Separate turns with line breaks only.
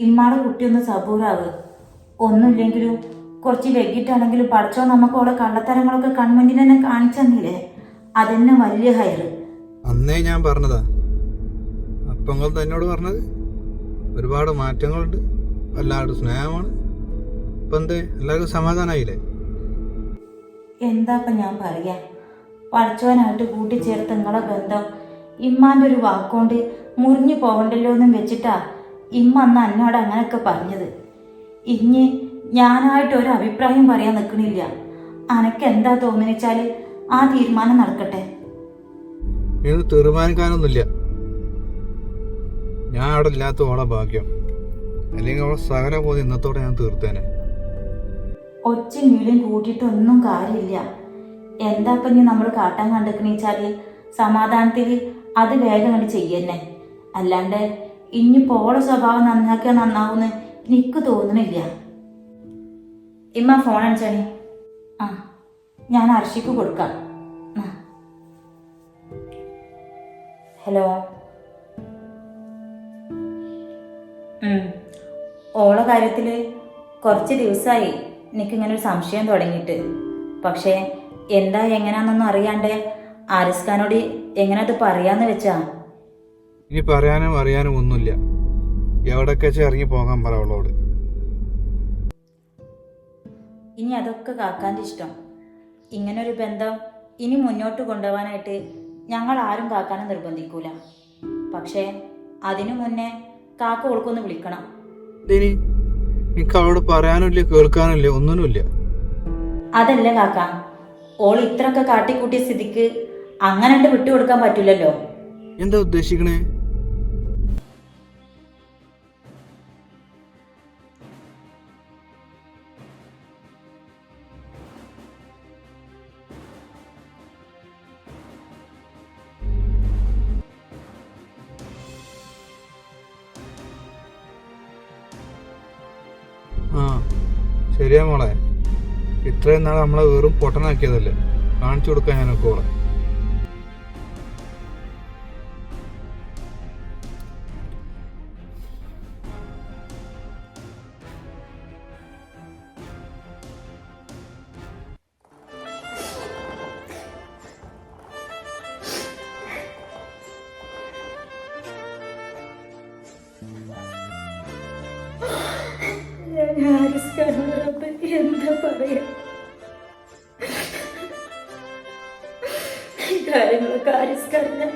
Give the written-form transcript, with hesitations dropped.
ഇമ്മാടെ കുട്ടിയൊന്ന് സബൂറാവ്. ഒന്നുമില്ലെങ്കിലും കുറച്ച് വൈകിട്ടാണെങ്കിലും പഠിച്ചോ നമുക്ക് ഓളെ കള്ളത്തരങ്ങളൊക്കെ കൺമുന്നിൽ തന്നെ കാണിച്ചെന്നില്ലേ, അതെന്നെ വലിയ ഹയർ.
അന്നേ ഞാൻ പറഞ്ഞതാ, അപ്പങ്ങൾ തന്നോട് പറഞ്ഞത്. ഒരുപാട് മാറ്റങ്ങളുണ്ട്, എല്ലാവരും സ്നേഹമാണ്. ഇപ്പം എന്തേ എല്ലാവർക്കും സമാധാനമായില്ലേ?
എന്താപ്പം ഞാൻ പറയാ, പഠിച്ചവനായിട്ട് കൂട്ടിച്ചേർത്ത് നിങ്ങളെ ബന്ധം ഇമ്മാൻ്റെ ഒരു വാക്കുകൊണ്ട് മുറിഞ്ഞു പോകണ്ടല്ലോ എന്നും വെച്ചിട്ടാ ഇമ്മ അന്ന് എന്നോട് അങ്ങനെയൊക്കെ പറഞ്ഞത്. ഇനി ഞാനായിട്ട് ഒരു അഭിപ്രായം പറയാൻ നിൽക്കണില്ല. അനക്ക് എന്താ തോന്നുന്നെച്ചാൽ ആ തീരുമാനം നടക്കട്ടെ.
ഇത് തീരുമാനിക്കാനൊന്നുമില്ല. ഞാൻ അവിടെ ഇല്ലാത്ത ഓളെ ഭാഗ്യം, അല്ലെങ്കിൽ അവളെ സകല പോലെ ഇന്നത്തോടെ ഞാൻ തീർത്തേനെ.
ഒച്ചും വീടും കൂട്ടിയിട്ടൊന്നും കാര്യമില്ല. എന്താപ്പം ഇനി നമ്മൾ കാട്ടാൻ കണ്ടിക്കണെച്ചാൽ സമാധാനത്തിൽ അത് വേഗം കണ്ട് ചെയ്യന്നെ. അല്ലാണ്ട് ഇനി പോളെ സ്വഭാവം നന്നാക്കിയാൽ നന്നാവുമെന്ന് എനിക്ക് തോന്നണില്ല. ഇമ്മ ഫോൺ അടിച്ചാണി. ആ, ഞാൻ അർഷിക്ക് കൊടുക്കാം. ഹലോ. ഓളെ കാര്യത്തിൽ കുറച്ച് ദിവസമായി എനിക്കിങ്ങനെ ഒരു സംശയം തുടങ്ങിയിട്ട്. പക്ഷേ എന്താ എങ്ങനെയാണെന്നൊന്നും അറിയാണ്ട് ആരിസ്ഖാനോട് എങ്ങനെ അത് പറയാന്ന് വെച്ചാ.
ഇനി പറയാനും അറിയാനും ഒന്നുമില്ല. എവിടൊക്കെ വെച്ച് ഇറങ്ങി പോകാൻ പറ അവളോട്.
ഇനി അതൊക്കെ കാക്കാൻ്റെ ഇഷ്ടം. ഇങ്ങനൊരു ബന്ധം ഇനി മുന്നോട്ട് കൊണ്ടുപോകാനായിട്ട് ഞങ്ങൾ ആരും കാക്കാനെ നിർബന്ധിക്കൂല. പക്ഷേ അതിനു മുന്നേ കാക്ക ഓൾക്കൊന്ന് വിളിക്കണം.
എനിക്ക് അവളോട് പറയാനുമില്ല, കേൾക്കാനുമില്ല, ഒന്നിനുമില്ല.
അതല്ല കാക്ക, ഓൾ ഇത്രയൊക്കെ കാട്ടിക്കൂട്ടിയ സ്ഥിതിക്ക് അങ്ങനെ വിട്ടുകൊടുക്കാൻ പറ്റില്ലല്ലോ.
എന്താ ഉദ്ദേശിക്കണേ? ആ ശരിയാ മോളെ, ഇത്രയും നാൾ നമ്മളെ വെറും പൊട്ടനാക്കിയതല്ലേ, കാണിച്ചു കൊടുക്കാൻ ഞാനൊക്കെ ഓളെ.
എന്താ പറയാ, കാര്യങ്ങളൊക്കെ ആരിസ്ഖാനെ